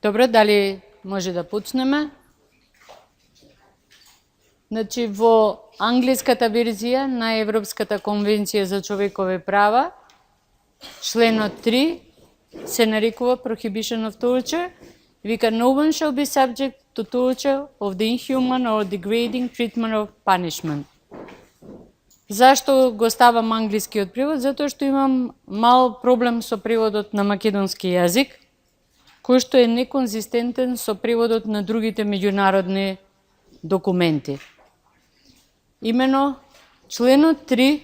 Добро, дали може да почнеме? Значи, во англиската верзија на Европската конвенција за човекови права, членот 3 се нарекува Prohibition of Torture. Вика, no one shall be subject to torture of the inhuman or degrading treatment of punishment. Зашто го ставам англискиот превод? Затоа што имам мал проблем со преводот на македонски јазик, кој што е неконзистентен со преводот на другите меѓународни документи. Имено, членот 3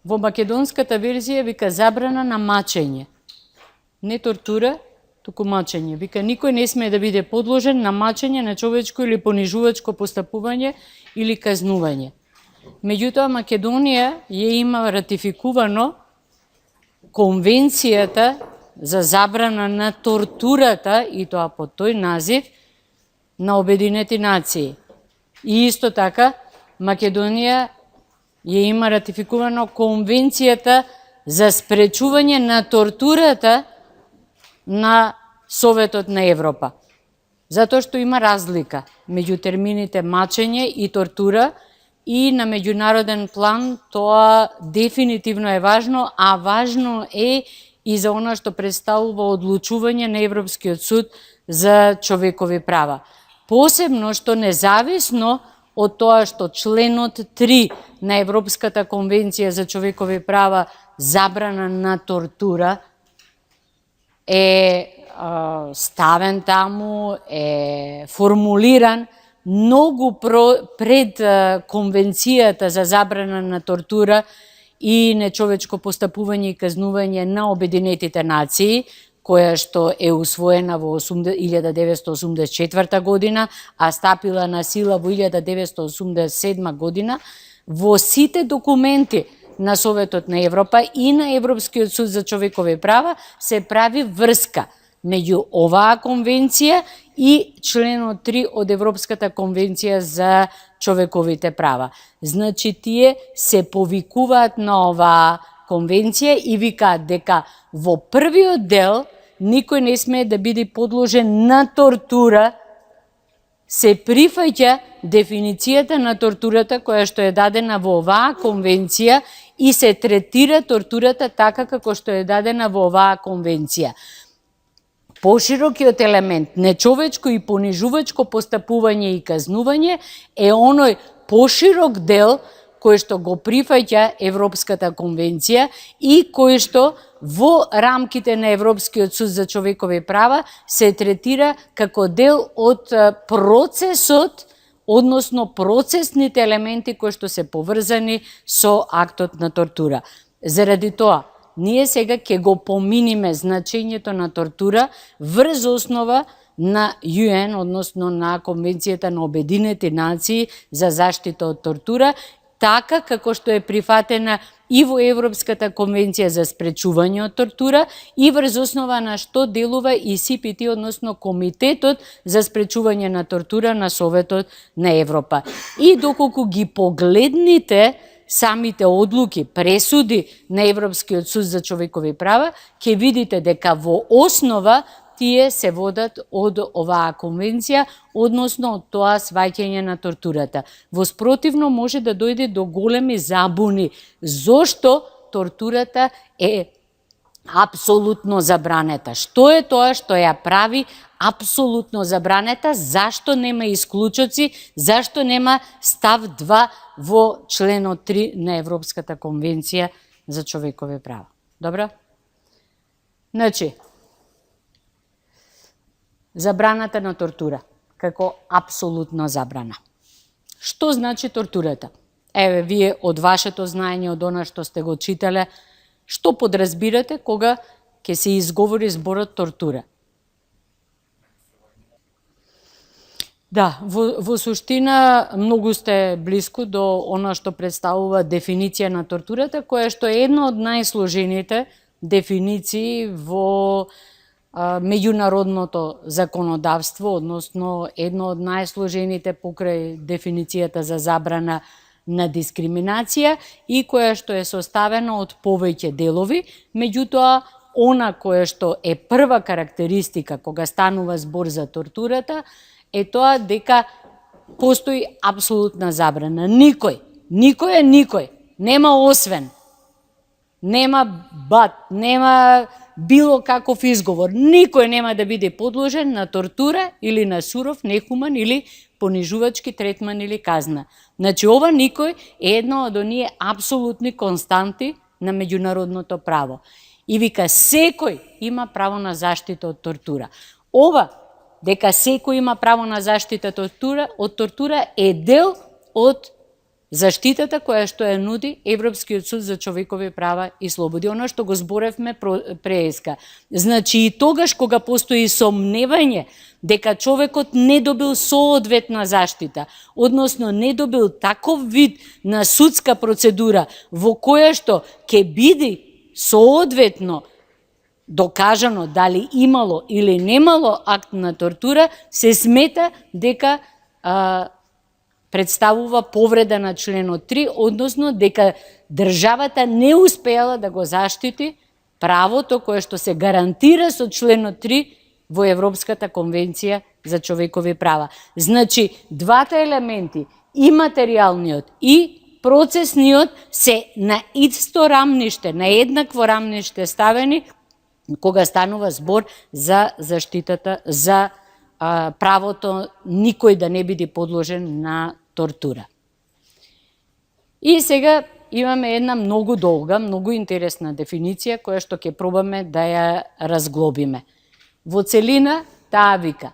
во македонската верзија вика забрана на мачење. Не тортура, туку мачење. Вика, никој не смее да биде подложен на мачење, на човечко или понижувачко постапување или казнување. Меѓутоа, Македонија ја има ратификувано Конвенцијата за забрана на тортурата, и тоа под тој назив, на Обединети нации. И исто така, Македонија ја има ратификувано Конвенцијата за спречување на тортурата на Советот на Европа. Затоа што има разлика меѓу термините мачење и тортура, и на меѓународен план тоа дефинитивно е важно, а важно е и за она што представува одлучување на Европскиот суд за човекови права. Посебно што независно од тоа што членот 3 на Европската конвенција за човекови права забрана на тортура е ставен таму, е формулиран многу пред Конвенцијата за забрана на тортура и нечовечко постапување и казнување на Обединетите нации, која што е усвоена во 1984 година, а стапила на сила во 1987 година, во сите документи на Советот на Европа и на Европскиот суд за човекови права се прави врска меѓу оваа конвенција и членот 3 од Европската конвенција за човековите права. Значи, тие се повикуваат на оваа конвенција и викаат дека во првиот дел никој не смее да биде подложен на тортура, се прифаќа дефиницијата на тортурата која што е дадена во оваа конвенција и се третира тортурата така како што е дадена во оваа конвенција. Поширокиот елемент, нечовечко и понижувачко постапување и казнување е оној поширок дел кој што го прифаќа Европската конвенција и кој што во рамките на Европскиот суд за човекови права се третира како дел од процесот, односно процесните елементи кои што се поврзани со актот на тортура. Заради тоа, ние сега ќе го поминиме значењето на тортура врз основа на ЮН, односно на Конвенцијата на Обединети нации за заштита од тортура, така како што е прифатена и во Европската конвенција за спречување од тортура и врз основа на што делува и СПТ, односно Комитетот за спречување на тортура на Советот на Европа. И доколку ги погледните самите одлуки, пресуди на Европскиот суд за човекови права, ќе видите дека во основа тие се водат од оваа конвенција, односно од тоа сваќање на тортурата. Во спротивно може да дојде до големи забуни. Зошто тортурата е апсолутно забранета? Што е тоа што ја прави апсолутно забранета? Зашто нема исклучоци? Зашто нема став 2 во членот 3 на Европската конвенција за човекови права? Добро? Значи, забраната на тортура, како апсолутна забрана. Што значи тортурата? Еве, вие од вашето знаење, од она што сте го читале, што подразбирате кога ќе се изговори зборот тортура? Да, во суштина многу сте близко до она што представува дефиниција на тортурата, која што е една од најсложените дефиниции во меѓународното законодавство, односно едно од најсложените покрај дефиницијата за забрана на дискриминација и која што е составена од повеќе делови, меѓутоа она кое што е прва карактеристика кога станува збор за тортурата, е тоа дека постои апсолутна забрана. Никој, нема освен, нема бат, нема било каков изговор. Никој нема да биде подложен на тортура или на суров, нехуман или понижувачки третман или казна. Значи, ова никој е едно од оние апсолутни константи на меѓународното право. И вика, секој има право на заштита од тортура. Ова, дека секој има право на заштита од тортура е дел од заштитата која што ја нуди Европскиот суд за човекови права и слободи. Оно што го зборевме преска. Значи и тогаш кога постои сомневање дека човекот не добил соодветна заштита, односно не добил таков вид на судска процедура во која што ќе биде соодветно докажано дали имало или немало акт на тортура, се смета дека представува повреда на членот 3, односно дека државата не успеала да го заштити правото кое што се гарантира со членот 3 во Европската конвенција за човекови права. Значи, двата елементи, и материјалниот и процесниот, се на исто рамниште, на еднакво рамниште ставени кога станува збор за заштитата, за правото никој да не биде подложен на тортура. И сега имаме една многу долга, многу интересна дефиниција која што ќе пробаме да ја разглобиме. Во целина таа вика: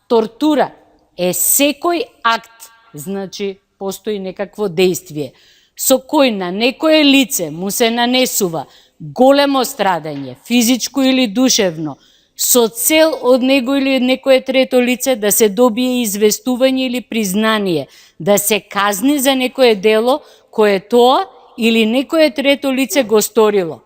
тортура е секој акт, значи постои некакво дејствие, со кој на некое лице му се нанесува големо страдање, физичко или душевно, со цел од него или од некое трето лице да се добие известување или признание, да се казни за некое дело кое тоа или некое трето лице го сторило,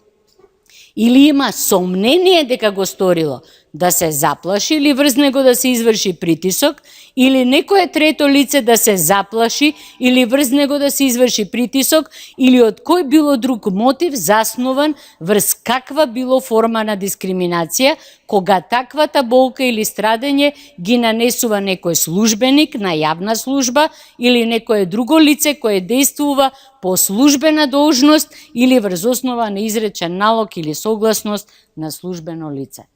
или има сомнение дека го сторило, да се заплаши или врз него да се изврши притисок, или некое трето лице да се заплаши или врз него да се изврши притисок, или од кој било друг мотив заснован врз каква било форма на дискриминација, кога таквата болка или страдање ги нанесува некој службеник на јавна служба или некое друго лице кое действува по службена должност или врз основа на изречен налог или согласност на службено лице.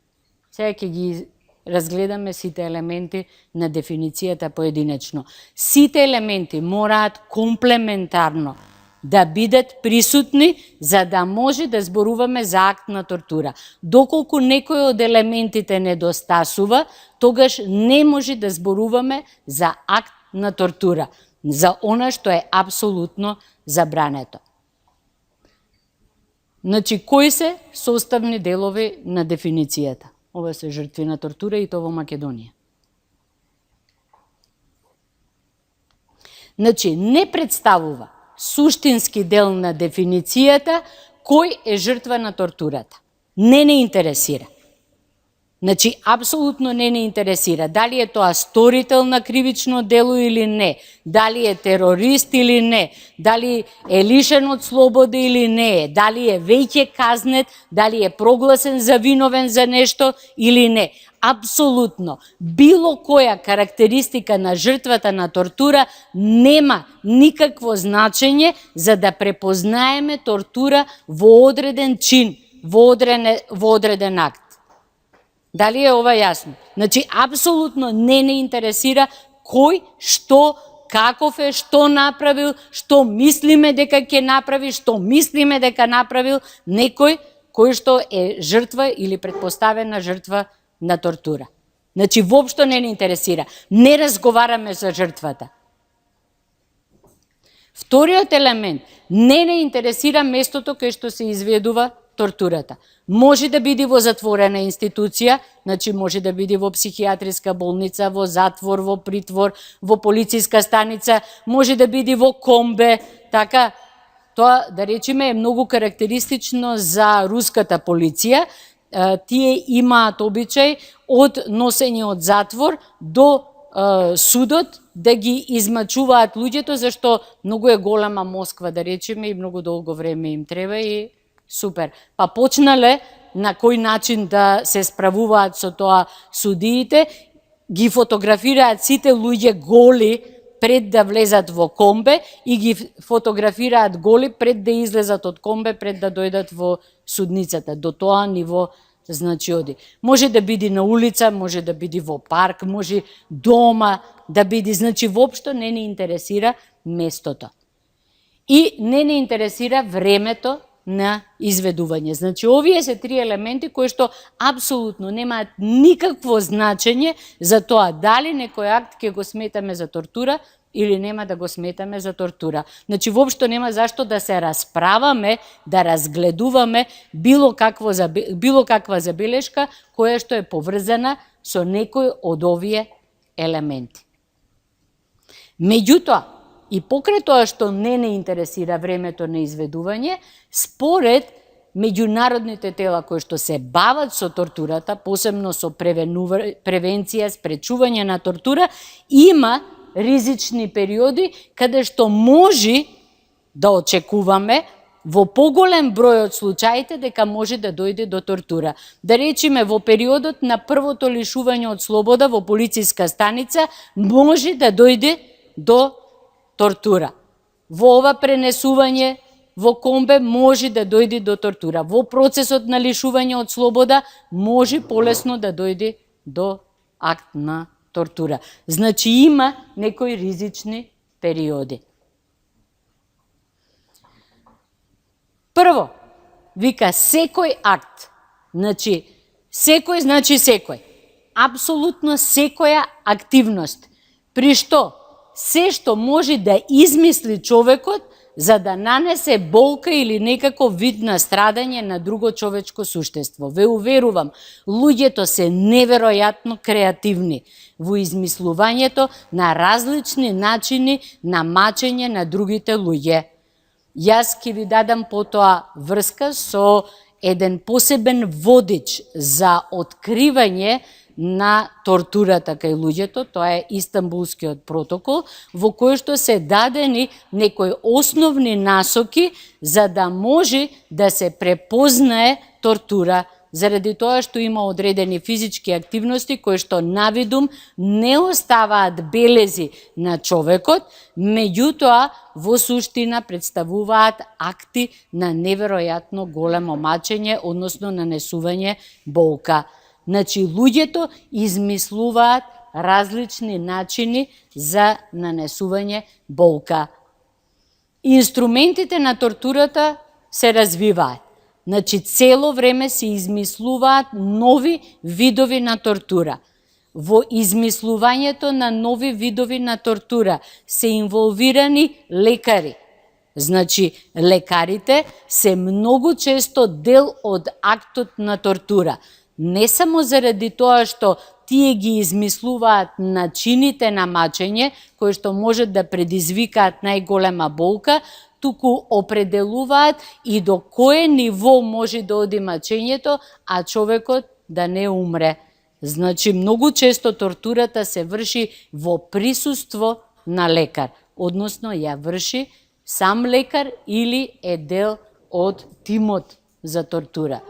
Сега ќе ги разгледаме сите елементи на дефиницијата поединечно. Сите елементи мораат комплементарно да бидат присутни за да може да зборуваме за акт на тортура. Доколку некој од елементите недостасува, тогаш не може да зборуваме за акт на тортура, за она што е апсолутно забрането. Значи, кои се составни делови на дефиницијата? Ова се жртви на тортура и тоа во Македонија. Значи, не представува суштински дел на дефиницијата кој е жртва на тортурата. Не интересира. Значи, апсолутно не интересира дали е тоа сторител на кривично дело или не, дали е терорист или не, дали е лишен од слобода или не, дали е веќе казнет, дали е прогласен за виновен за нешто или не. Апсолутно, било која карактеристика на жртвата на тортура нема никакво значење за да препознаеме тортура во одреден чин, во одреден акт. Дали е ова јасно? Значи, апсолутно не интересира кој, што, каков е, што направил, што мислиме дека ќе направи, што мислиме дека направил некој кој што е жртва или предпоставена жртва на тортура. Значи, воопшто не интересира. Не разговараме за жртвата. Вториот елемент, не интересира местото кај што се изведува тортурата. Може да биде во затворена институција, значи може да биде во психијатриска болница, во затвор, во притвор, во полициска станица, може да биде во комбе, така. Тоа, да речеме, е многу карактеристично за руската полиција. Тие имаат обичај од носење од затвор до судот да ги измачуваат луѓето, зашто многу е голема Москва, да речеме, и многу долго време им треба и супер. Па почнале на кој начин да се справуваат со тоа судиите, ги фотографираат сите луѓе голи пред да влезат во комбе и ги фотографираат голи пред да излезат од комбе, пред да дојдат во судницата. До тоа ниво значи оди. Може да биде на улица, може да биде во парк, може дома да биде, значи воопшто не ни интересира местото. И не ни интересира времето на изведување. Значи, овие се три елементи кои што апсолутно немаат никакво значење за тоа дали некој акт ќе го сметаме за тортура или нема да го сметаме за тортура. Значи, воопшто нема зашто да се расправаме, да разгледуваме било каква забелешка која што е поврзана со некој од овие елементи. Меѓутоа, и покрај тоа што не интересира времето на изведување, според меѓународните тела кои што се бават со тортурата, посебно со превенција, спречување на тортура, има ризични периоди каде што може да очекуваме во поголем број од случаите дека може да дојде до тортура. Да речеме, во периодот на првото лишување од слобода во полициска станица може да дојде до тортура. Во ова пренесување во комбе може да дојде до тортура. Во процесот на лишување од слобода може полесно да дојде до акт на тортура. Значи има некои ризични периоди. Прво, вика секој акт, значи секој, апсолутно секоја активност, при што се што може да измисли човекот за да нанесе болка или некаков вид на страдање на друго човечко суштество. Ве уверувам, луѓето се неверојатно креативни во измислувањето на различни начини на мачење на другите луѓе. Јас ќе ви дадам потоа врска со еден посебен водич за откривање на тортурата кај луѓето, тоа е Истанбулскиот протокол, во кој што се дадени некои основни насоки за да може да се препознае тортура, заради тоа што има одредени физички активности кои што навидум не оставаат белези на човекот, меѓутоа во суштина представуваат акти на неверојатно големо мачење, односно нанесување болка. Значи, луѓето измислуваат различни начини за нанесување болка. Инструментите на тортурата се развиваат. Значи, цело време се измислуваат нови видови на тортура. Во измислувањето на нови видови на тортура се инволвирани лекари. Значи, лекарите се многу често дел од актот на тортура. Не само заради тоа што тие ги измислуваат начините на мачење, кои што можат да предизвикаат најголема болка, туку определуваат и до кое ниво може да оди мачењето, а човекот да не умре. Значи, многу често тортурата се врши во присуство на лекар, односно ја врши сам лекар или е дел од тимот за тортура.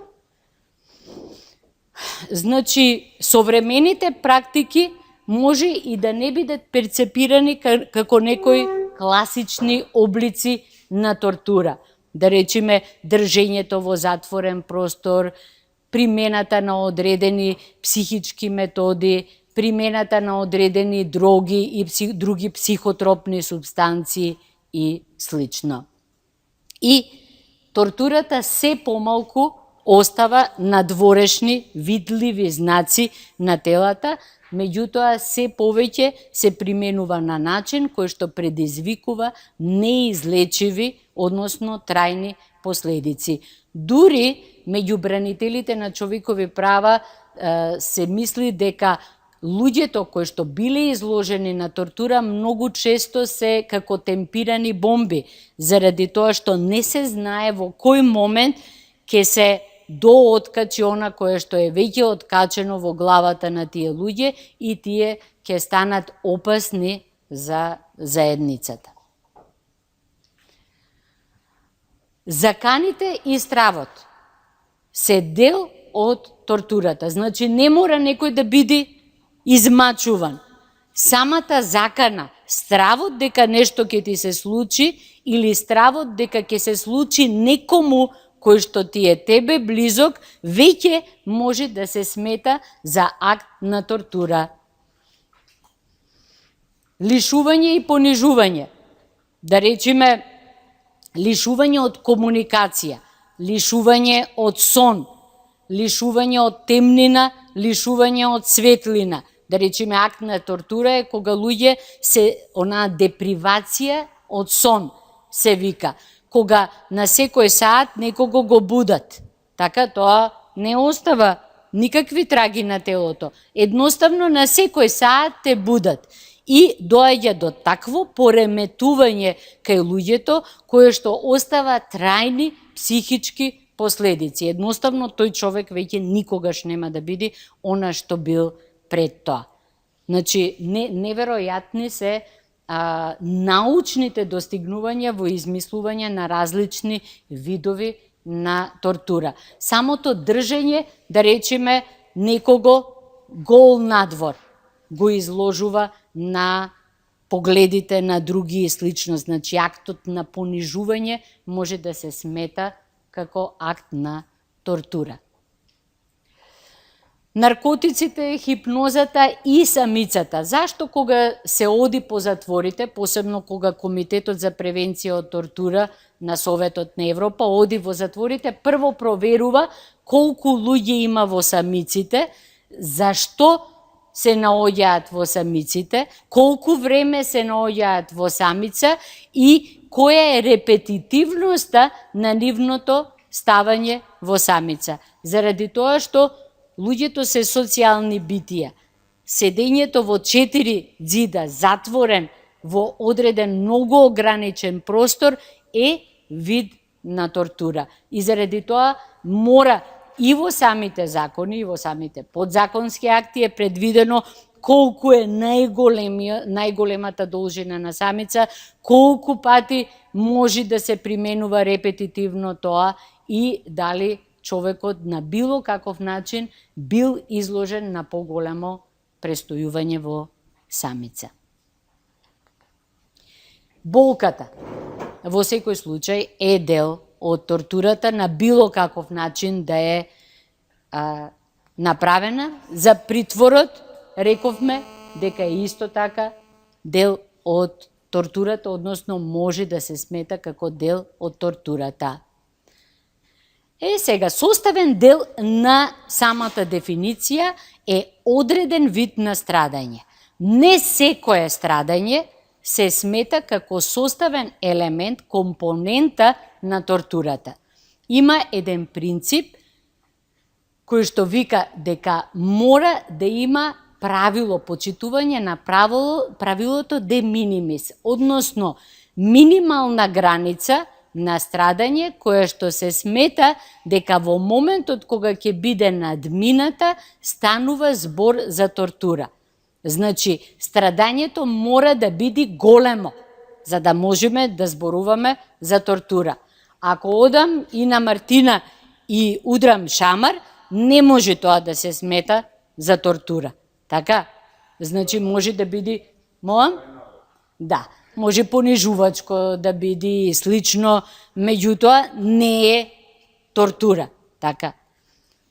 Значи, современите практики може и да не бидат перцепирани како некои класични облици на тортура. Да речеме, држењето во затворен простор, примената на одредени психички методи, примената на одредени дроги и други психотропни субстанции и слично. И тортурата се помалку остава надворешни, видливи знаци на телата, меѓутоа се повеќе се применува на начин кој што предизвикува неизлечиви, односно трајни последици. Дури меѓу бранителите на човекови права се мисли дека луѓето кои што биле изложени на тортура многу често се како темпирани бомби, заради тоа што не се знае во кој момент ќе се дооткачи она кое што е веќе откачено во главата на тие луѓе и тие ќе станат опасни за заедницата. Заканите и стравот. се дел од тортурата. Значи не мора некој да биде измачуван. Самата закана, стравот дека нешто ќе ти се случи или стравот дека ќе се случи некому кој што ти е тебе близок, веќе може да се смета за акт на тортура. Лишување и понижување. Да речеме, лишување од комуникација, лишување од сон, лишување од темнина, лишување од светлина. Да речеме, акт на тортура е кога луѓе се онаа депривација од сон, се вика. Кога на секој саат некого го будат. Така тоа не остава никакви траги на телото. Едноставно на секој саат те будат. И доаѓа до такво пореметување кај луѓето, кое што остава трајни психички последици. Едноставно тој човек веќе никогаш нема да биде она што бил пред тоа. Значи, неверојатни се научните достигнувања во измислување на различни видови на тортура. Самото држење, да речеме, некого гол надвор го изложува на погледите на други и слично. Значи, актот на понижување може да се смета како акт на тортура. Наркотиците, хипнозата и самицата. Зашто кога се оди по затворите, посебно кога Комитетот за превенција од тортура на Советот на Европа оди во затворите, прво проверува колку луѓе има во самиците, зашто се наоѓаат во самиците, колку време се наоѓаат во самица и која е репетитивноста на нивното ставање во самица. Заради тоа што луѓето се социјални битија. Седењето во 4 ѕида, затворен во одреден многу ограничен простор е вид на тортура. И заради тоа мора и во самите закони, и во самите подзаконски акти е предвидено колку е најголемата должина на самица, колку пати може да се применува репетитивно тоа и дали човекот на било каков начин бил изложен на поголемо престојување во самица. Болката во секој случај е дел од тортурата на било каков начин да е направена. За притворот рековме дека е исто така дел од тортурата, односно може да се смета како дел од тортурата. Сега, составен дел на самата дефиниција е одреден вид на страдање. Не секое страдање се смета како составен елемент, компонента на тортурата. Има еден принцип кој што вика дека мора да има правило, почитување на правилото de minimis, односно минимална граница на страдање кое што се смета дека во моментот кога ќе биде надмината станува збор за тортура. Значи, страдањето мора да биде големо за да можеме да зборуваме за тортура. Ако одам и на Мартина и удрам шамар, не може тоа да се смета за тортура. Така? Значи, може да биде... Молам? Да. Може понижувачко да биде и слично, меѓутоа не е тортура. Така?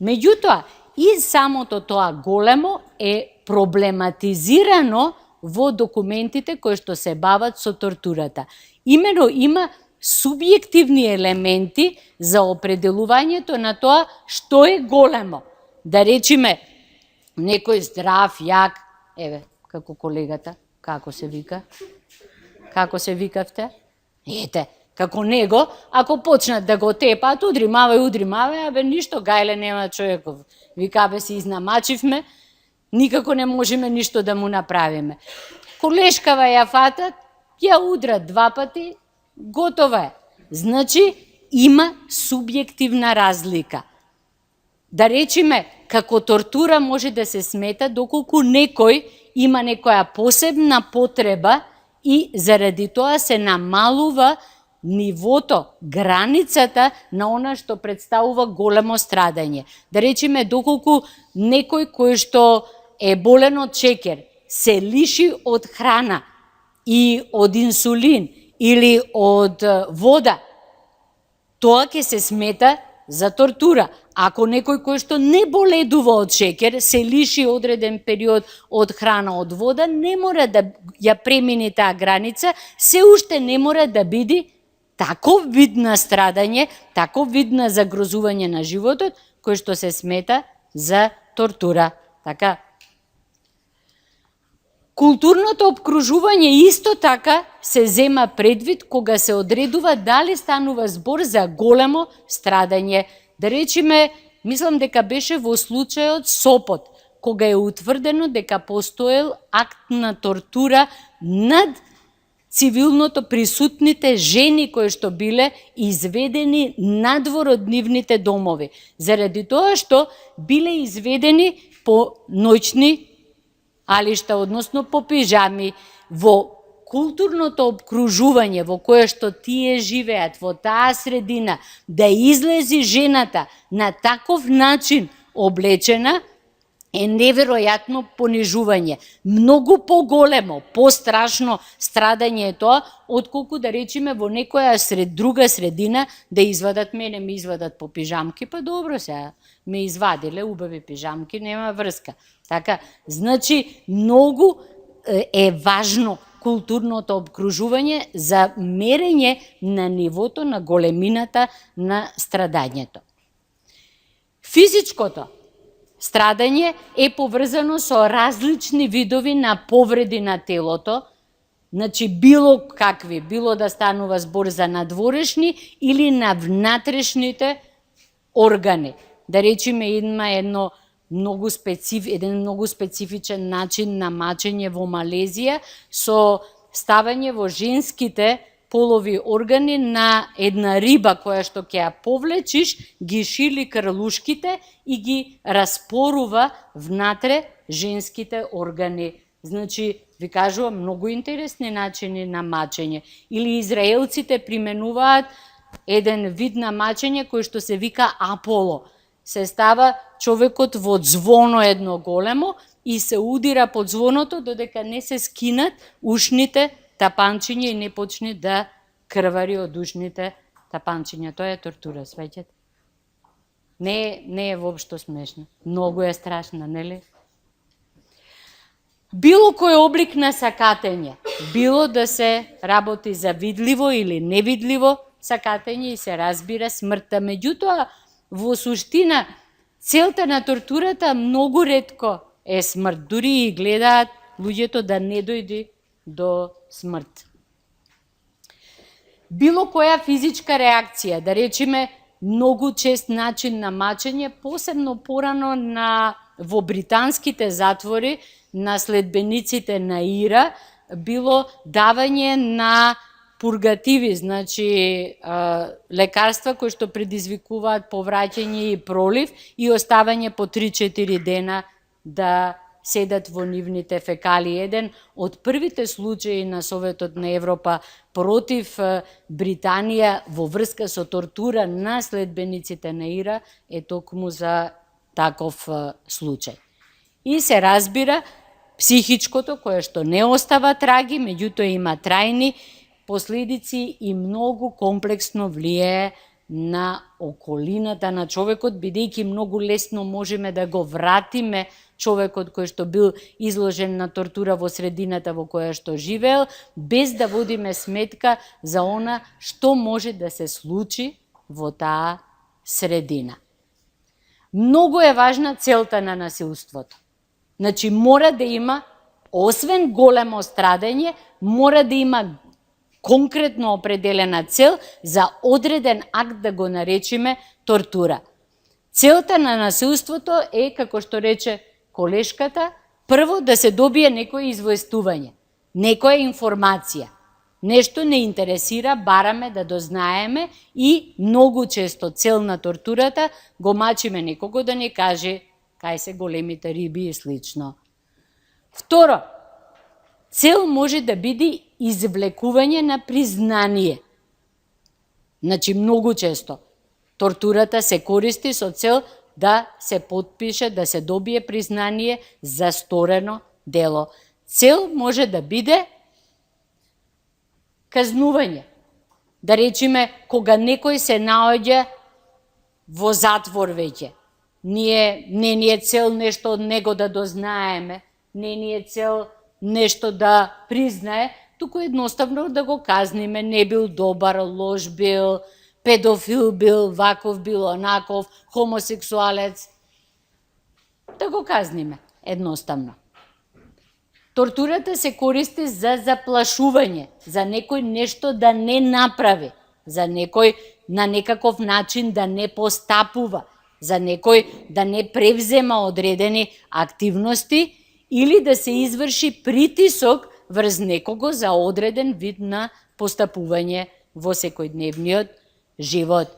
Меѓутоа, и самото тоа големо е проблематизирано во документите кои што се бават со тортурата. Имено има субјективни елементи за определувањето на тоа што е големо. Да речеме, некој здрав, јак, еве, како колегата, како се вика? Како се викавте? Ете, како него, ако почнат да го тепаат, удримавај, абе ништо гајле нема човеков. Вика, абе си изнамачивме, никако не можеме ништо да му направиме. Колешкава ја фатат, ја удрат 2 пати, готова е. Значи, има субјективна разлика. Да речеме, како тортура може да се смета доколку некој има некоја посебна потреба и заради тоа се намалува нивото, границата на она што представува големо страдање. Да речеме, доколку некој кој што е болен од шекер се лиши од храна и од инсулин или од вода, тоа ќе се смета за тортура. Ако некој кој што не боледува од шекер се лиши одреден период од храна, од вода, не мора да ја премини таа граница, се уште не мора да биде таков вид на страдање, таков вид на загрозување на животот, кој што се смета за тортура. Така, културното обкружување исто така се зема предвид кога се одредува дали станува збор за големо страдање. Да речеме, мислам дека беше во случајот Сопот, кога е утврдено дека постоел акт на тортура над цивилното присутните жени кои што биле изведени надвор од нивните домови, заради тоа што биле изведени по ноќни алишта, односно по пижами, во културното обкружување во кое што тие живеат, во таа средина, да излези жената на таков начин облечена, е неверојатно понижување. Многу поголемо, пострашно страдање е тоа, отколку да речеме во некоја друга средина да извадат мене, ми извадат по пижамки, па добро сега, ме извадиле убави пижамки, нема врска. Така, значи, многу е важно културното обкружување за мерење на нивото на големината на страдањето. Физичкото страдање е поврзано со различни видови на повреди на телото, значи било какви, било да станува збор за надворешни или на внатрешните органи. Да речеме, има еден многу специфичен начин на мачење во Малезија со ставање во женските полови органи на една риба која што ќе ја повлечиш, ги шили крлушките и ги распорува внатре женските органи. Значи, ви кажувам, многу интересни начини на мачење. Или израелците применуваат еден вид на мачење кој што се вика Аполо. Се става човекот во звоно едно големо и се удира под звоното додека не се скинат ушните тапанчиња и не почне да крвари од ушните тапанчиња. Тоа е тортура, свеќате? Не е воопшто смешно. Многу е страшна, нели? Било кој облик на сакатење, било да се работи за видливо или невидливо сакатење и се разбира смртта. Меѓутоа, во суштина, целта на тортурата многу ретко е смрт. Дури и гледаат луѓето да не дојде до смрт. Било која физичка реакција, да речеме, многу чест начин на мачење, посебно порано во британските затвори на следбениците на Ира, било давање на пургативи, значи лекарства кои што предизвикуваат повраќање и пролив и оставање по 3-4 дена да седат во нивните фекали. Еден од првите случаи на Советот на Европа против Британија во врска со тортура на следбениците на Ира е токму за таков случај. И се разбира, психичкото, кое што не остава траги, меѓутоа има трајни последици и многу комплексно влијае на околината на човекот, бидејќи многу лесно можеме да го вратиме човекот кој што бил изложен на тортура во средината во која што живеел, без да водиме сметка за она што може да се случи во таа средина. Многу е важна целта на насилството. Значи, мора да има, освен големо страдање, мора да има конкретно определена цел за одреден акт, да го наречеме тортура. Целта на насилството е, како што рече колешката, прво да се добие некој известување, некоја информација. Нешто не интересира, бараме да дознаеме и многу често цел на тортурата го мачиме некого да не каже кај се големите риби и слично. Второ, цел може да биде извлекување на признание. Значи, многу често тортурата се користи со цел да се потпише, да се добие признание за сторено дело. Цел може да биде казнување. Да речеме, кога некој се наоѓа во затвор веќе, не ни е цел нешто од него да дознаеме, не ни е цел нешто да признае, туку едноставно да го казниме, не бил добар, лош бил, педофил бил, ваков бил, онаков, хомосексуалец. Да го казниме, едноставно. Тортурата се користи за заплашување, за некој нешто да не направи, за некој на некаков начин да не постапува, за некој да не превзема одредени активности или да се изврши притисок врз некого за одреден вид на постапување во секојдневниот живот.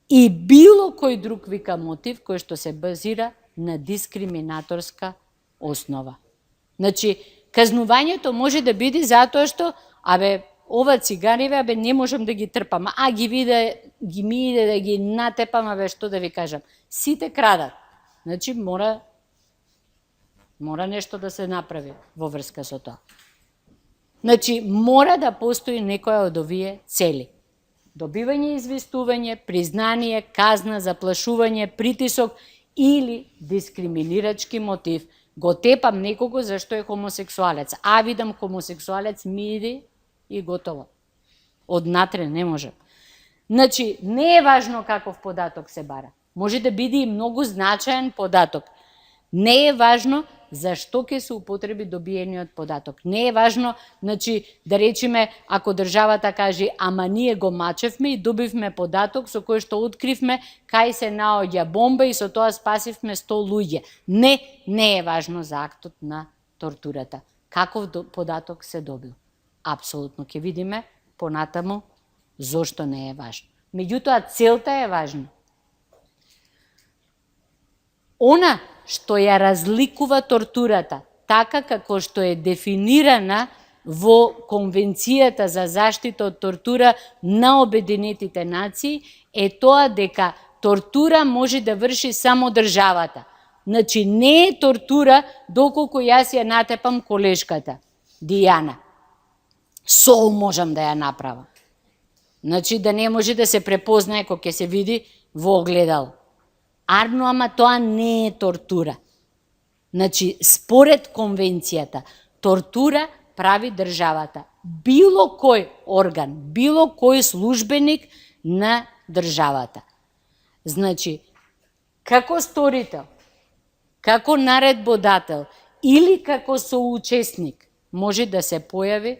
И било кој друг вика мотив кој што се базира на дискриминаторска основа. Значи, казнувањето може да биде затоа што, ова цигариве, не можам да ги трпам, ги ми иде да ги натепам, што да ви кажам, сите крадат. Значи, мора нешто да се направи во врска со тоа. Значи, мора да постои некоја од овие цели. Добивање известување, признание, казна, заплашување, притисок или дискриминирачки мотив. Го тепам некого зашто е хомосексуалец. Видам хомосексуалец, ми иди и готово. Однатре не може. Значи, не е важно каков податок се бара. Може да биде и многу значаен податок. Не е важно зашто ќе се употреби добиениот податок. Не е важно, значи, да речеме, ако државата каже, ама ние го мачевме и добивме податок со кој што откривме кај се наоѓа бомба и со тоа спасивме 100 луѓе. Не е важно за актот на тортурата. Каков податок се добил? Апсолутно ќе видиме понатаму зошто не е важно. Меѓутоа, целта е важна. Она што ја разликува тортурата, така како што е дефинирана во Конвенцијата за заштита од тортура на Обединетите нации, е тоа дека тортура може да врши само државата. Значи, не е тортура доколку јас ја натепам колешката, Дијана. Сол можам да ја направам. Значи, да не може да се препознае кога ќе се види во огледало. Ама тоа не е тортура. Значи, според конвенцијата, тортура прави државата. Било кој орган, било кој службеник на државата. Значи, како сторител, како наредбодател или како соучесник може да се појави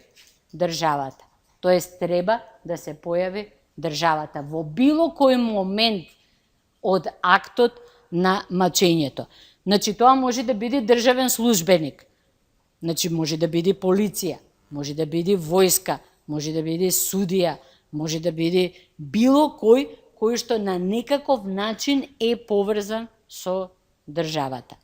државата. Тоест, треба да се појави државата во било кој момент од актот на мачењето. Значи, тоа може да биде државен службеник, значи, може да биде полиција, може да биде војска, може да биде судија, може да биде било кој што на некаков начин е поврзан со државата.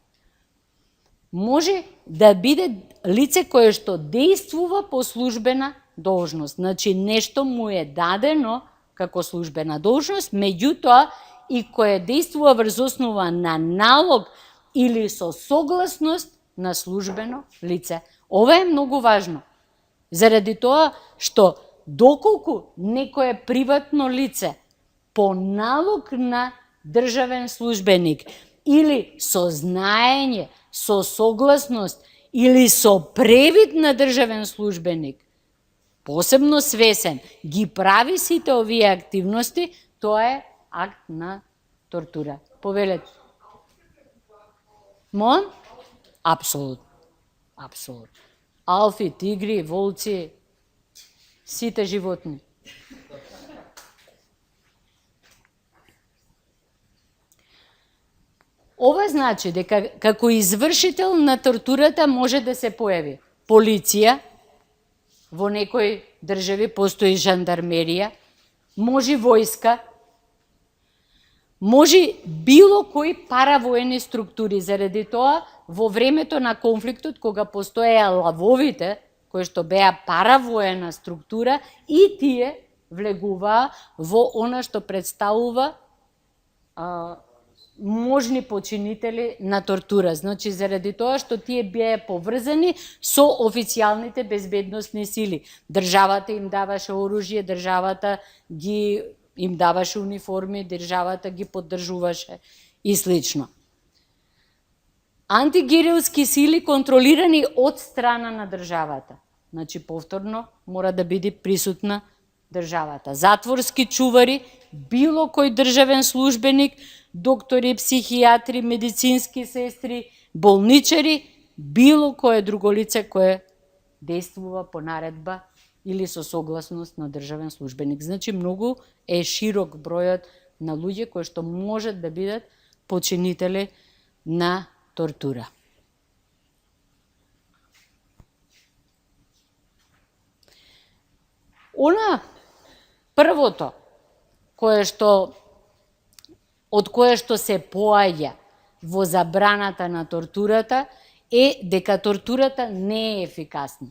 Може да биде лице кое што действува по службена должност, значи нешто му е дадено како службена должност, меѓутоа и кое действува врз основа на налог или со согласност на службено лице. Ова е многу важно, заради тоа што доколку некое приватно лице по налог на државен службеник или со знаење, со согласност или со превид на државен службеник, посебно свесен, ги прави сите овие активности, тоа е акт на тортура. Повелете. Мон? Апсолутно. Апсолутно. Алфи, тигри, волци, сите животни. Ова значи дека како извршител на тортурата може да се појави полиција, во некои држави постои жандармерија, може војска, може било кои паравоени структури. Заради тоа, во времето на конфликтот, кога постоеа лавовите, кои што беа паравоена структура, и тие влегуваа во она што представува можни починители на тортура. Значи, заради тоа што тие беа поврзани со официјалните безбедносни сили. Државата им даваше оружје, државата им даваше униформи, државата ги поддржуваше и слично. Антигерилски сили контролирани од страна на државата. Значи, повторно, мора да биде присутна државата. Затворски чувари, било кој државен службеник, доктори, психијатри, медицински сестри, болничари, било кое друго лице кое действува по наредба или со согласност на државен службеник. Значи, многу е широк бројот на луѓе кои што можат да бидат починители на тортура. Првото од кое што се поаѓа во забраната на тортурата е дека тортурата не е ефикасна.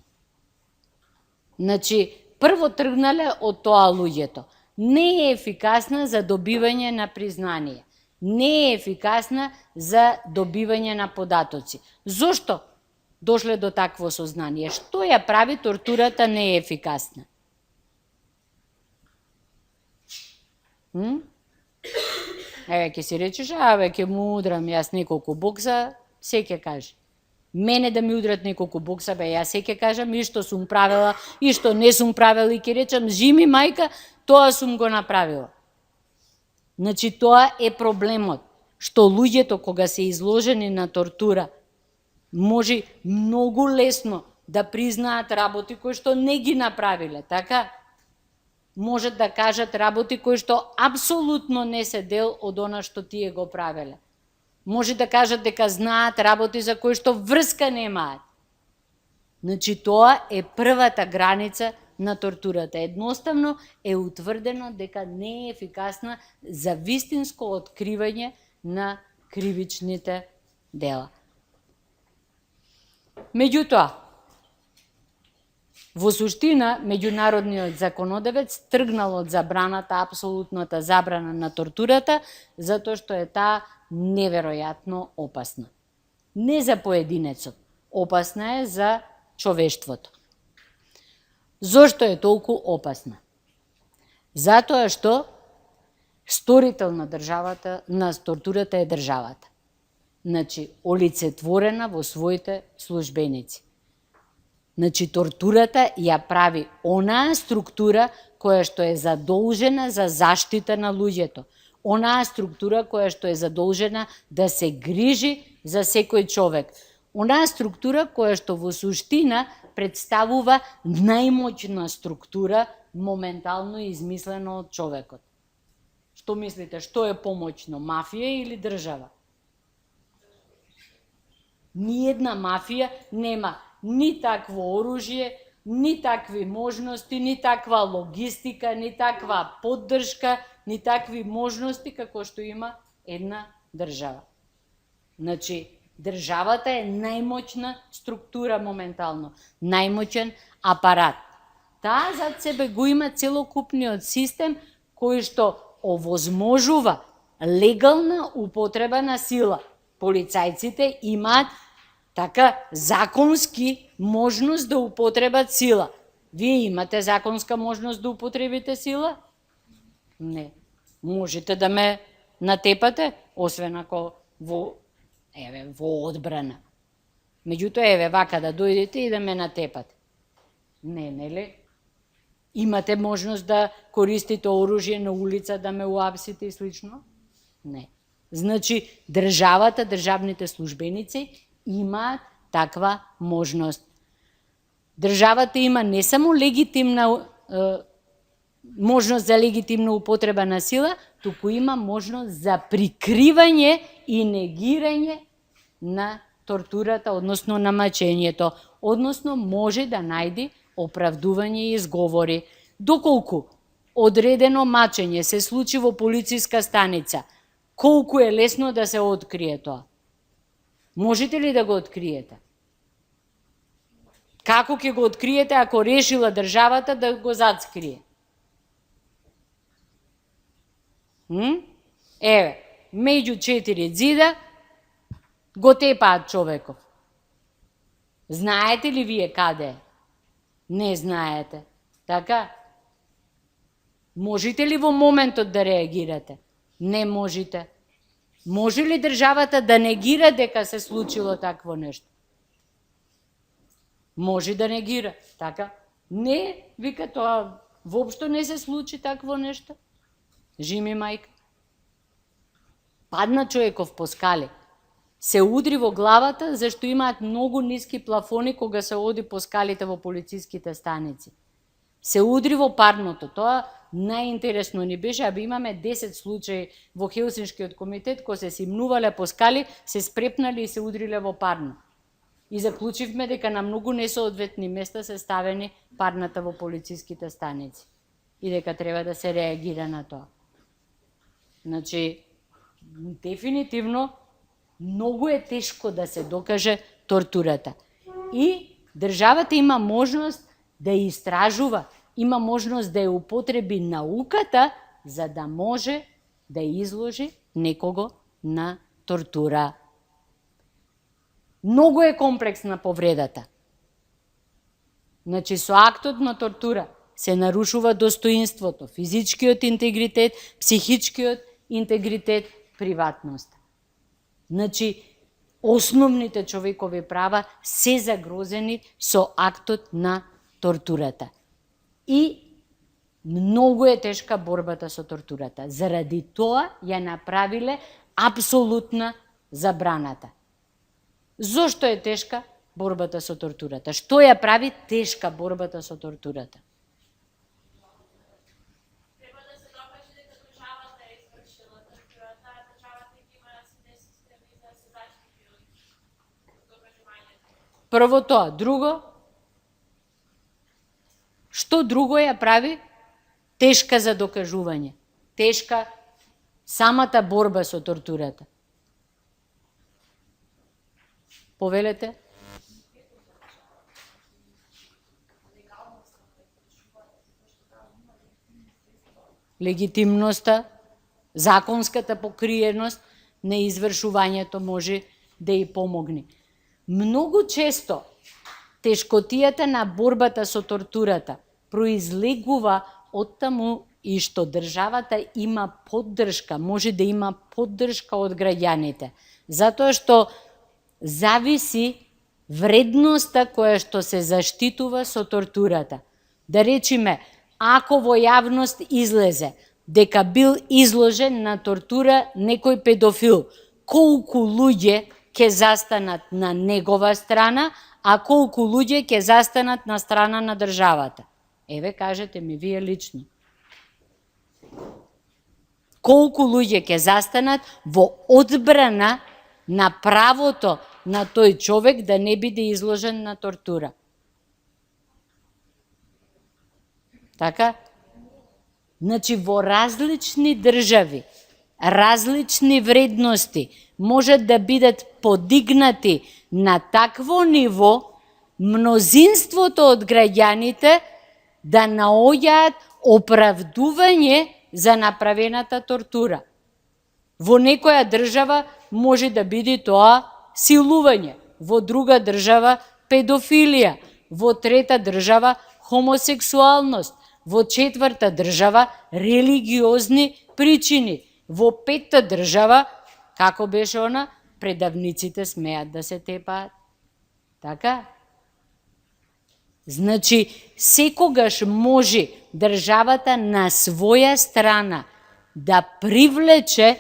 Значи, прво тргнале од тоа луѓето. Не е ефикасна за добивање на признание. Не е ефикасна за добивање на податоци. Зошто дошле до такво сознание? Што ја прави тортурата не е ефикасна? Еве ќе си речеш, ќе му удрам јас неколку бокса, се ќе каже. Мене да ми удрат неколку бокса, јас се ќе кажам и што сум правила, и што не сум правила, и ќе речам, жими мајка, тоа сум го направила. Значи, тоа е проблемот, што луѓето кога се изложени на тортура, може многу лесно да признаат работи кои што не ги направиле, така? Можат да кажат работи кои што апсолутно не се дел од она што тие го правеле. Може да кажат дека знаат работи за кои што врска немаат. Значи, тоа е првата граница на тортурата. Едноставно е утврдено дека не е ефикасна за вистинско откривање на кривичните дела. Меѓутоа, во суштина, меѓународниот законодавец тргнал од забраната, апсолутната забрана на тортурата, затоа што е таа неверојатно опасна. Не за поединецот, опасна е за човештвото. Зошто е толку опасна? Затоа што сторител на тортурата е државата. Значи, олицетворена во своите службеници. Значи, тортурата ја прави онаа структура која што е задолжена за заштита на луѓето. Онаа структура која што е задолжена да се грижи за секој човек. Онаа структура која што во суштина представува најмоćна структура моментално измислена од човекот. Што мислите, што е помоćно, мафија или држава? Ниедна мафија нема ни такво оружје, ни такви можности, ни таква логистика, ни таква поддршка, ни такви можности како што има една држава. Значи, државата е најмоćна структура моментално, најмоćен апарат. Таа зад себе го има целокупниот систем кој што овозможува легална употреба на сила. Полицајците имаат така законски можност да употребат сила. Вие имате законска можност да употребите сила? Не. Можете да ме натепате, освен ако во одбрана. Меѓутоа, вака да дојдете и да ме натепате. Не, нели? Имате можност да користите оружје на улица, да ме уапсите и слично? Не. Значи, државата, државните службеници имаат таква можност. Државата има не само легитимна можност за легитимна употреба на сила, туку има можност за прикривање и негирање на тортурата, односно на мачењето, односно може да најди оправдување и изговори. Доколку одредено мачење се случи во полициска станица, колку е лесно да се открие тоа? Можете ли да го откриете? Како ќе го откриете ако решила државата да го зацкрие? Еве, меѓу 4 ѕида го тепаат човеков. Знаете ли вие каде е? Не знаете. Така? Можете ли во моментот да реагирате? Не можете. Може ли државата да негира дека се случило такво нешто? Може да негира, така? Не, вика тоа, воопшто не се случи такво нешто. Жими мајка. Падна човеков по скали. Се удри во главата, зашто имаат многу ниски плафони кога се оди по скалите во полициските станици. Се удри во парното. Тоа најинтересно ни беше, аби имаме 10 случаи во Хелсиншкиот комитет кои се симнувале по скали, се спрепнали и се удриле во парно. И заклучивме дека на многу несоодветни места се ставени парната во полициските станици. И дека треба да се реагира на тоа. Значи, дефинитивно, многу е тешко да се докаже тортурата. И државата има можност да ја истражува, има можност да ја употреби науката, за да може да изложи некого на тортура. Многу е комплексна повредата. Значи, со актот на тортура се нарушува достоинството, физичкиот интегритет, психичкиот интегритет, приватноста. Значи, основните човекови права се загрозени со актот на тортурата. И многу е тешка борбата со тортурата. Заради тоа ја направиле апсолутна забраната. Зошто е тешка борбата со тортурата? Што ја прави тешка борбата со тортурата? Треба да се докаже дека државата е извршила тортурата, а државата има сите системи за се заштити од докажувањето. Прво тоа. Друго, што друго ја прави тешка за докажување? Тешка самата борба со тортурата. Повелете? Легитимноста, законската покриеност на извршувањето може да ја помогне. Многу често тешкотијата на борбата со тортурата произлегува од таму и што државата има поддршка, може да има поддршка од граѓаните, затоа што зависи вредноста која што се заштитува со тортурата. Да речиме, ако во јавност излезе дека бил изложен на тортура некој педофил, колку луѓе ќе застанат на негова страна, а колку луѓе ќе застанат на страна на државата? Еве, кажете ми вие лично. Колку луѓе ќе застанат во одбрана на правото на тој човек да не биде изложен на тортура? Така? Значи, во различни држави, различни вредности можат да бидат подигнати на такво ниво, мнозинството од граѓаните да наоѓаат оправдување за направената тортура. Во некоја држава може да биде тоа силување, во друга држава педофилија, во трета држава хомосексуалност, во четврта држава религиозни причини, во петта држава, како беше она, предавниците смеат да се тепаат. Така? Значи, секогаш може државата на своја страна да привлече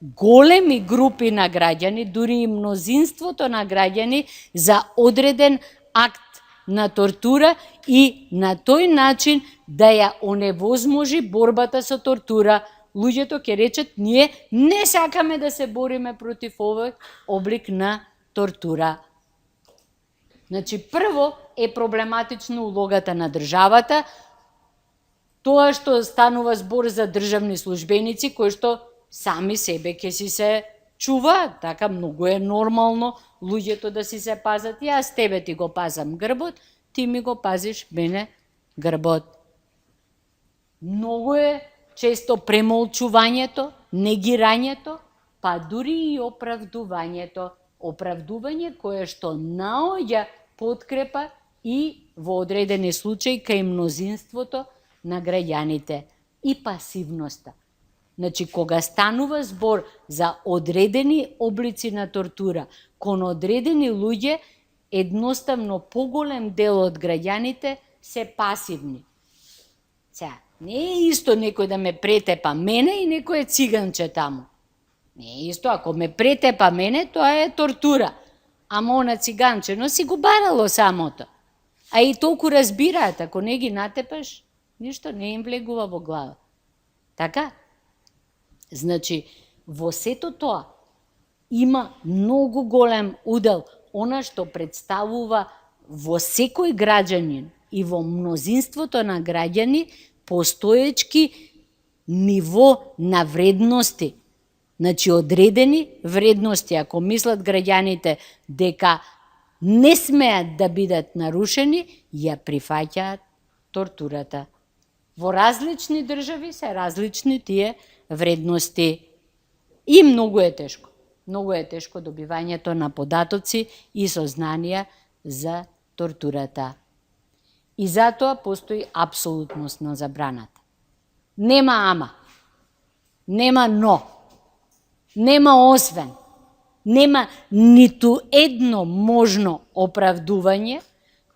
големи групи на граѓани, дури и мнозинството на граѓани, за одреден акт на тортура и на тој начин да ја оневозможи борбата со тортура. Луѓето ќе речат, ние не сакаме да се бориме против овој облик на тортура. Значи, прво е проблематична улогата на државата, тоа што станува збор за државни службеници кои што сами себе ќе си се чуваат, така многу е нормално луѓето да си се пазат. Јас тебе ти го пазам грбот, ти ми го пазиш мене грбот. Многу е често премолчувањето, негирањето, па дури и оправдувањето. Оправдување кое што наоѓа подкрепа и во одредени случаи кај мнозинството на граѓаните. И пасивноста. Значи, кога станува збор за одредени облици на тортура, кон одредени луѓе, едноставно поголем дел од граѓаните се пасивни. Сега, не е исто некој да ме претепа мене и некој е циганче таму. Не е исто, ако ме претепа мене, тоа е тортура. Ама она циганче, си го барало самото. А и толку разбираат, ако не ги натепаш, ништо не им влегува во глава. Така? Значи, во сето тоа има многу голем удел, она што представува во секој граѓанин и во мнозинството на граѓани постоечки ниво на вредности. Значи, одредени вредности, ако мислат граѓаните дека не смеат да бидат нарушени, ја прифаќаат тортурата. Во различни држави се различни тие вредности и многу е тешко. Многу е тешко добивањето на податоци и сознанија за тортурата. И затоа постои апсолутност на забраната. Нема ама, нема но, нема освен, нема ниту едно можно оправдување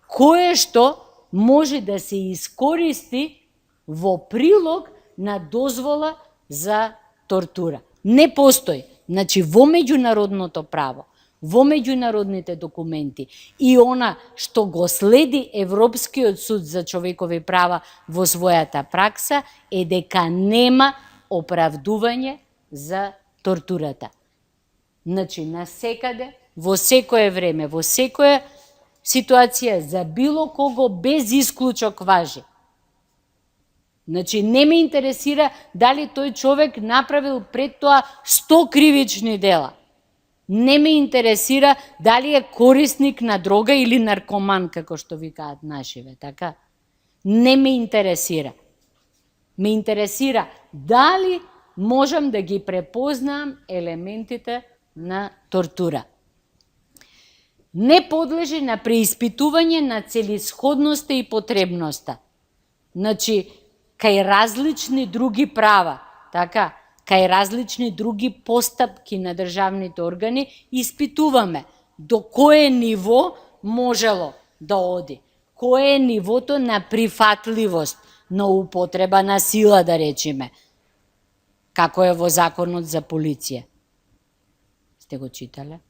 кое што може да се искористи во прилог на дозвола за тортура. Не постои. Значи, во меѓународното право, во меѓународните документи и она што го следи Европскиот суд за човекови права во својата пракса е дека нема оправдување за тортурата. Значи, насекаде, во секое време, во секоја ситуација, за било кого без исклучок важи. Значи, не ме интересира дали тој човек направил пред тоа 100 кривични дела. Не ме интересира дали е корисник на дрога или наркоман, како што викаат нашиве, така? Не ме интересира. Ме интересира дали можам да ги препознам елементите на тортура. Не подлежи на преиспитување на целисходноста и потребноста. Значи, кај различни други права, така, кај различни други постапки на државните органи, испитуваме до кое ниво можело да оди, кое е нивото на прифатливост, на употреба на сила, да речеме, како е во Законот за полиција. Сте го читале?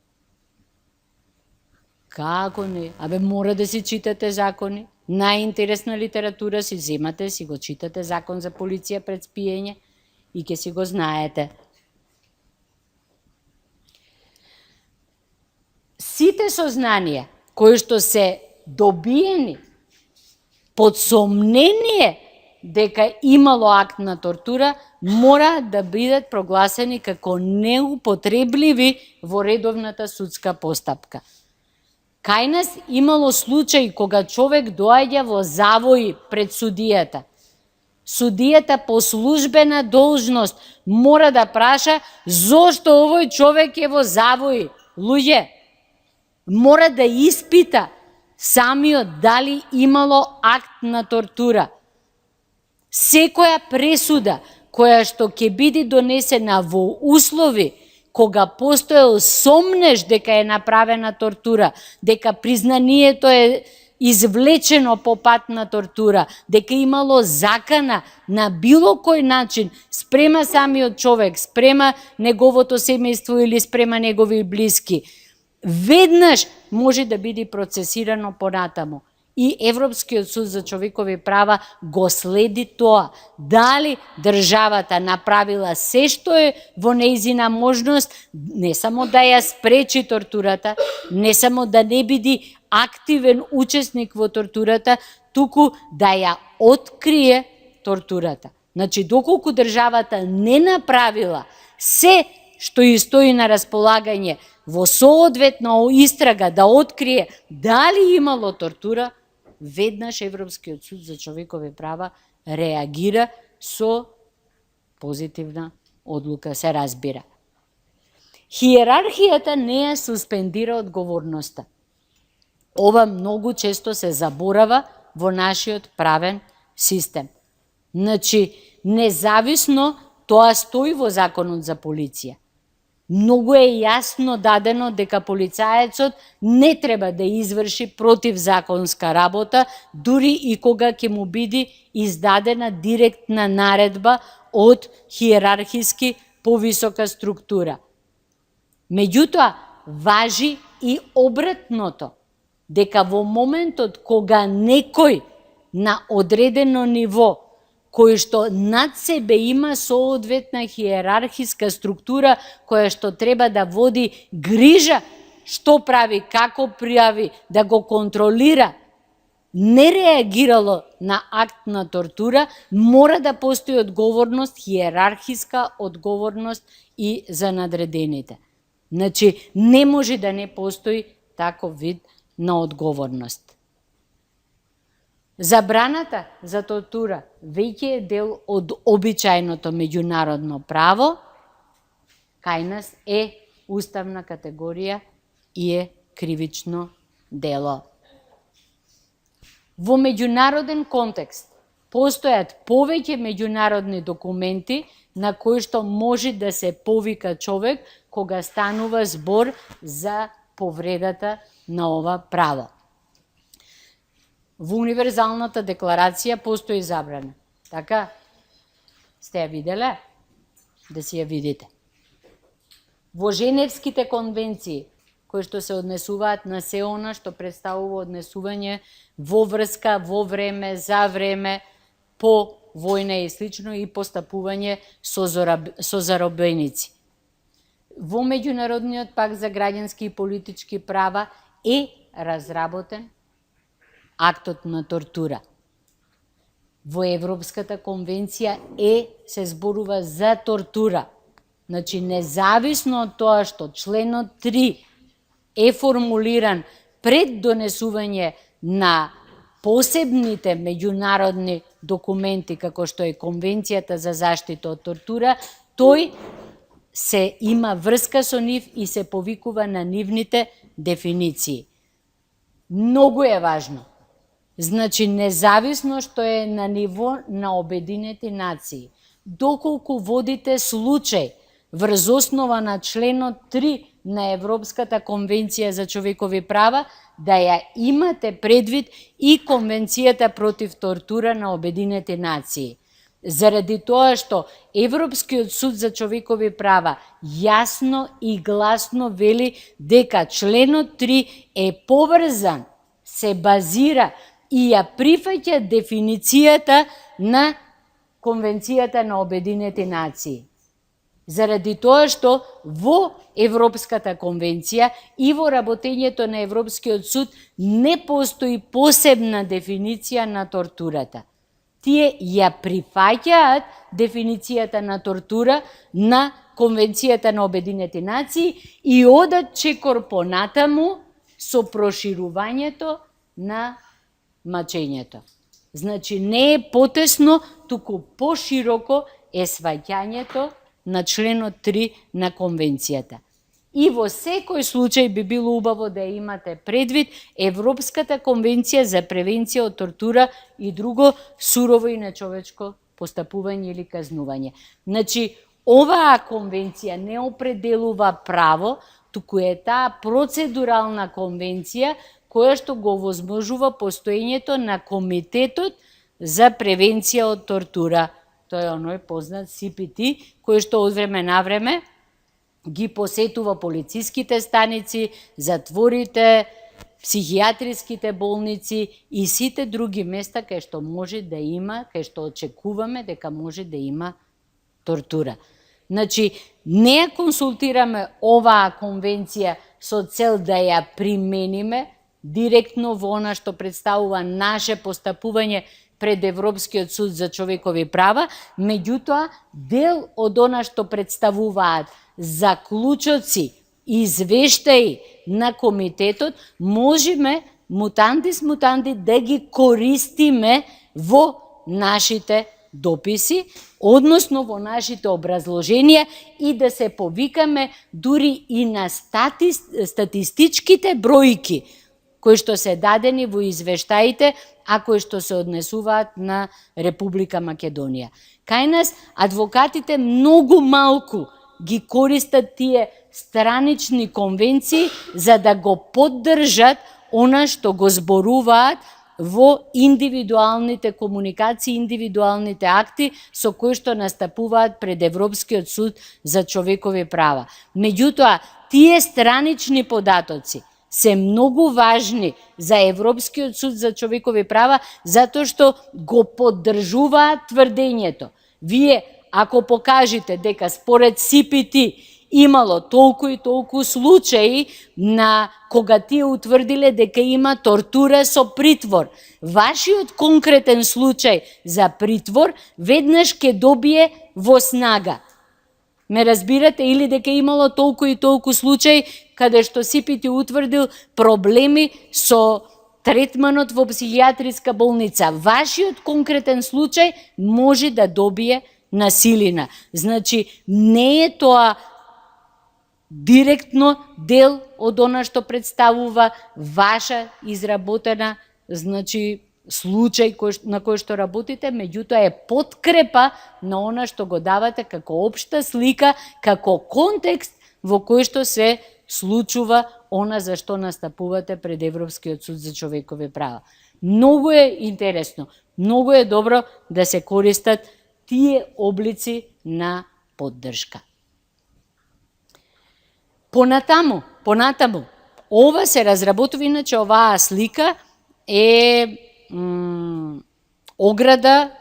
Како не? Абе, мора да си читате закони. Најинтересна литература си земате, си го читате Закон за полиција пред спиење и ќе си го знаете. Сите сознанија кои што се добиени под сомнение дека имало акт на тортура, мора да бидат прогласени како неупотребливи во редовната судска постапка. Кај нас имало случаи кога човек доаѓа во завои пред судијата. Судијата по службена должност мора да праша зошто овој човек е во завои. Луѓе, мора да испита самиот дали имало акт на тортура. Секоја пресуда која што ќе биде донесена во услови кога постоел сомнеж дека е направена тортура, дека признанието е извлечено по пат на тортура, дека имало закана на било кој начин спрема самиот човек, спрема неговото семејство или спрема негови блиски, веднаш може да биде процесирано понатаму. И Европскиот суд за човекови права го следи тоа. Дали државата направила се што е во нејзина можност, не само да ја спречи тортурата, не само да не биде активен учесник во тортурата, туку да ја открие тортурата. Значи, доколку државата не направила се што и стои на располагање во соодветна истрага да открие дали имало тортура, веднаш Европскиот суд за човекови права реагира со позитивна одлука, се разбира. Хиерархијата не ја суспендира одговорноста. Ова многу често се заборава во нашиот правен систем. Значи, независно, тоа стои во Законот за полиција. Многу е јасно дадено дека полицаецот не треба да изврши противзаконска работа, дури и кога ќе му биде издадена директна наредба од хиерархиски повисока структура. Меѓутоа, важи и обратното, дека во моментот кога некој на одредено ниво, кој што над себе има соодветна хиерархиска структура, која што треба да води грижа што прави, како пријави, да го контролира, не реагирало на акт на тортура, мора да постои одговорност, хиерархиска одговорност и за надредените. Значи, не може да не постои таков вид на одговорност. Забраната за тортура веќе е дел од обичајното меѓународно право, кај нас е уставна категорија и е кривично дело. Во меѓународен контекст постојат повеќе меѓународни документи на кои што може да се повика човек кога станува збор за повредата на ова право. Во Универзалната декларација постои забрана. Така, сте ја виделе? Да си ја видите. Во Женевските конвенции, кои што се однесуваат на се она што представува однесување во врска, во време, за време, по војна и слично и постапување со заробеници. Во Меѓународниот пакт за граѓански и политички права е разработен актот на тортура. Во Европската конвенција се зборува за тортура. Значи, независно од тоа што членот 3 е формулиран пред донесување на посебните меѓународни документи, како што е Конвенцијата за заштита од тортура, тој се има врска со нив и се повикува на нивните дефиниции. Многу е важно. Значи, независно што е на ниво на Обединети нации, доколку водите случај врз основа на членот 3 на Европската конвенција за човекови права, да ја имате предвид и Конвенцијата против тортура на Обединети нации. Заради тоа што Европскиот суд за човекови права јасно и гласно вели дека членот 3 е поврзан, се базира и ја прифаќа дефиницијата на Конвенцијата на Обединети нации. Заради тоа што во Европската конвенција и во работењето на Европскиот суд не постои посебна дефиниција на тортурата. Тие ја прифаќаат дефиницијата на тортура на Конвенцијата на Обединети нации и одат чекор понатаму со проширувањето на мачењето. Значи, не е потесно, туку пошироко е сваќањето на членот 3 на Конвенцијата. И во секој случај би било убаво да имате предвид Европската конвенција за превенција од тортура и друго сурово и нечовечко постапување или казнување. Значи, оваа конвенција не определува право, туку е таа процедурална конвенција која што го возможува постоењето на Комитетот за превенција од тортура. Тој е оној познат CPT, кој што од време на време ги посетува полициските станици, затворите, психијатриските болници и сите други места кај што може да има, кај што очекуваме дека може да има тортура. Значи, не ја консултираме оваа конвенција со цел да ја примениме директно во она што представува наше постапување пред Европскиот суд за човекови права, меѓутоа дел од она што представуваат заклучоци и извештаи на комитетот, можеме мутандис мутанди да ги користиме во нашите дописи, односно во нашите образложенија и да се повикаме дури и на статистичките бројки кои што се дадени во извештаите, а кои што се однесуваат на Република Македонија. Кај нас адвокатите многу малку ги користат тие странични конвенции за да го поддржат она што го зборуваат во индивидуалните комуникации, индивидуалните акти со кои што настапуваат пред Европскиот суд за човекови права. Меѓутоа, тие странични податоци се многу важни за Европскиот суд за човекови права, затоа што го поддржуваат тврдењето. Вие, ако покажете дека според СПТ имало толку и толку случаи на кога тие утврдиле дека има тортура со притвор, вашиот конкретен случај за притвор веднаш ќе добие во снага. Ме разбирате? Или дека имало толку и толку случаи каде што СПТ утврдил проблеми со третманот во психијатриска болница. Вашиот конкретен случај може да добие насилина. Значи, не е тоа директно дел од она што представува ваша изработена, значи, случај на кој што работите, меѓутоа е подкрепа на она што го давате како општа слика, како контекст во кој што се случува она за што настапувате пред Европскиот суд за човекови права. Многу е интересно, многу е добро да се користат тие облици на поддршка. Понатаму, ова се разработува, иначе оваа слика е ограда,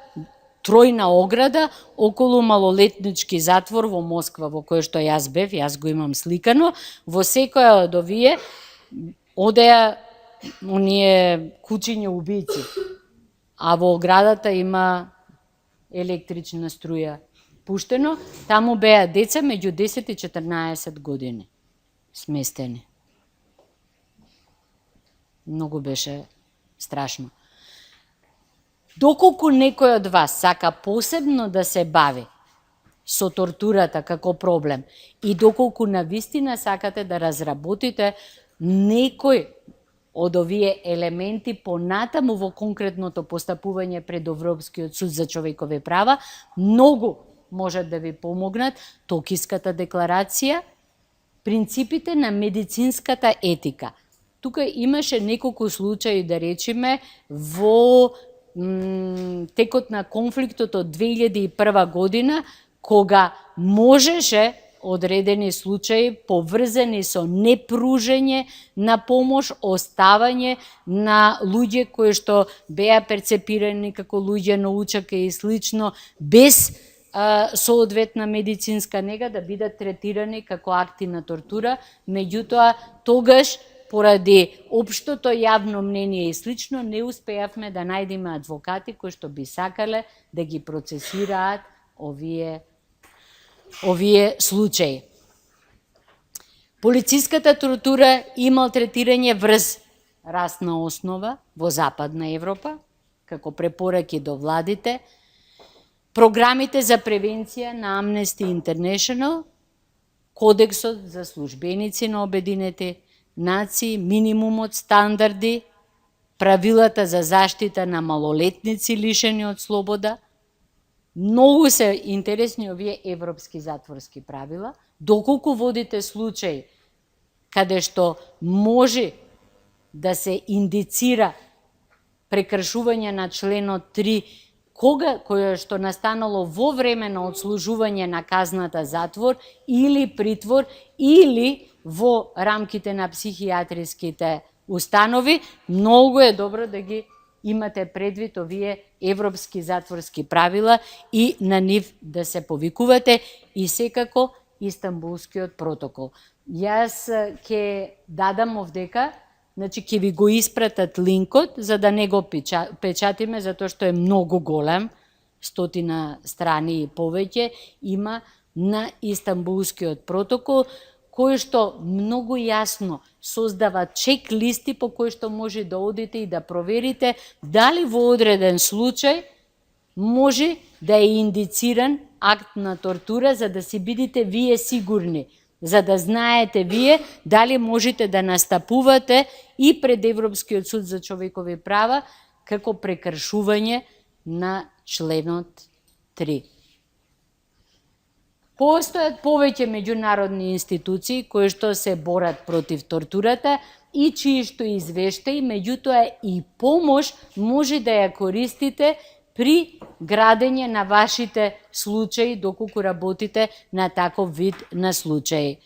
тројна ограда околу малолетнички затвор во Москва, во кој што јас бев, јас го имам сликано. Во секоја од овие одеа оние кучиња убици, а во оградата има електрична струја пуштено. Таму беа деца меѓу 10 и 14 години сместени. Многу беше страшно. Доколку некој од вас сака посебно да се бави со тортурата како проблем и доколку навистина сакате да разработите некој од овие елементи понатаму во конкретното постапување пред Европскиот суд за човекови права, многу можат да ви помогнат Токиската декларација, принципите на медицинската етика. Тука имаше неколку случаи, да речеме, во текот на конфликтот од 2001 година, кога можеше одредени случаи поврзани со непружење на помош, оставање на луѓе кои што беа перцепирани како луѓе на учака и слично, без соодветна медицинска нега, да бидат третирани како акти на тортура. Меѓутоа, тогаш, поради општото јавно мнение и слично, не успеавме да најдеме адвокати кои што би сакале да ги процесираат овие случаи. Полициската тортура и малтретирање врз расна основа во Западна Европа, како препораки до владите, програмите за превенција на Amnesty International, кодексот за службеници на Обединети нации, минимумот стандарди, правилата за заштита на малолетници лишени од слобода. Многу се интересни овие европски затворски правила. Доколку водите случај каде што може да се индицира прекршување на членот 3, кое што настанало во време на одслужување на казната затвор или притвор, или во рамките на психијатриските установи, многу е добро да ги имате предвид овие европски затворски правила и на нив да се повикувате, и секако Истанбулскиот протокол. Јас ќе дадам овдека, значи ќе ви го испратат линкот, за да не го печатиме, затоа што е многу голем, 100 страни и повеќе има на Истанбулскиот протокол, кој што многу јасно создава чек листи по кои што може да одите и да проверите дали во одреден случај може да е индициран акт на тортура за да си бидите вие сигурни, за да знаете вие дали можете да настапувате и пред Европскиот суд за човекови права како прекршување на членот 3. Постојат повеќе меѓународни институции кои што се борат против тортурата и чии што извештаи, меѓутоа и помош може да ја користите при градење на вашите случаи доколку работите на таков вид на случаи.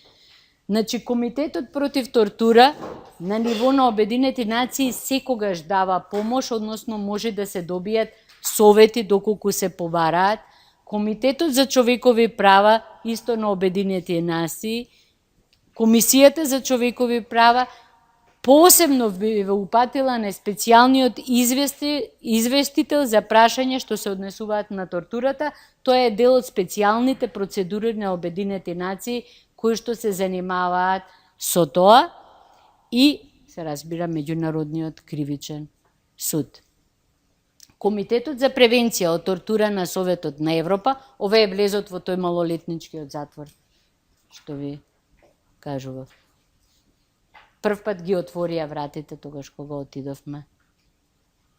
Значи, Комитетот против тортура на ниво на Обединети нации секогаш дава помош, односно може да се добијат совети доколку се побараат. Комитетот за човекови права, исто на Обединети нации, Комисијата за човекови права, посебно би упатила на специјалниот известител за прашање што се однесуваат на тортурата. Тоа е дел од специјалните процедури на Обединети нации кои што се занимаваат со тоа и се разбира Меѓународниот кривичен суд. Комитетот за превенција од тортура на Советот на Европа, ова е влезот во тој малолетничкиот затвор, што ви кажував. Прв пат ги отворија вратите тогаш кога отидовме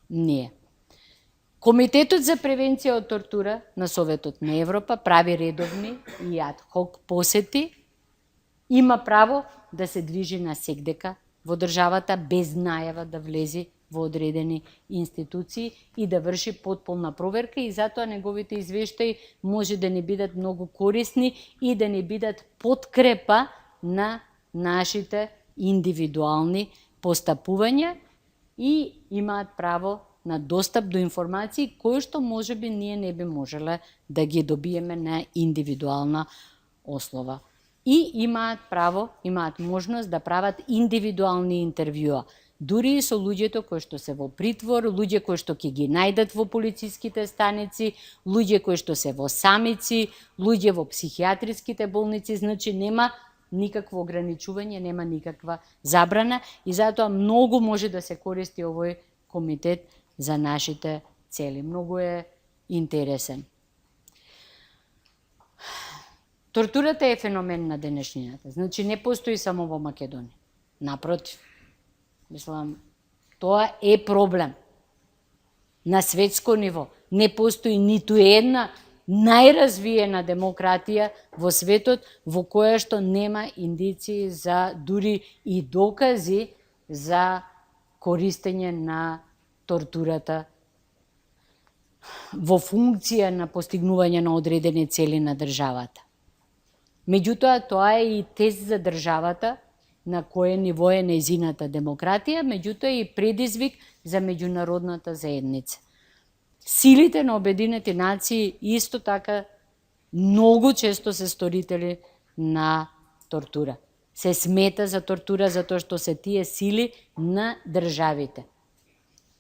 ние. Комитетот за превенција од тортура на Советот на Европа прави редовни и адхок посети, има право да се движи на секдека во државата без најава да влези во одредени институции и да врши потполна проверка и затоа неговите извештаи може да ни бидат многу корисни и да ни бидат подкрепа на нашите индивидуални постапувања и имаат право на достап до информации кои што можеби ние не би можеле да ги добиеме на индивидуална основа. И имаат право, имаат можност да прават индивидуални интервјуа, дури и со луѓето кои што се во притвор, луѓе кои што ќе ги најдат во полициските станици, луѓе кои што се во самици, луѓе во психијатриските болници, значи нема никакво ограничување, нема никаква забрана и затоа многу може да се користи овој комитет за нашите цели. Многу е интересен. Тортурата е феномен на денешнината. Значи не постои само во Македонија. Напротив. Мислам, тоа е проблем. На светско ниво не постои ниту една најразвиена демократија во светот во која што нема индиции за дури и докази за користење на тортурата во функција на постигнување на одредени цели на државата. Меѓутоа, тоа е и тест за државата на кое ниво е нејзината демократија, меѓутоа и предизвик за меѓународната заедница. Силите на Обединети нации исто така многу често се сторители на тортура. Се смета за тортура затоа што се тие сили на државите.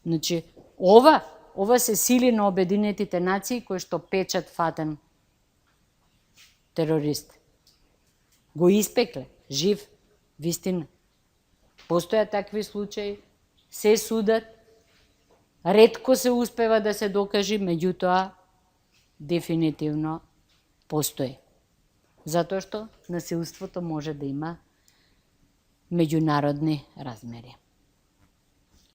Значи, ова се сили на Обединетите нации кои што печат фатен терорист. Го испекле, жив, вистина. Постојат такви случаи, се судат, ретко се успева да се докажи, меѓутоа дефинитивно постои. Затоа што насилството може да има меѓународни размери.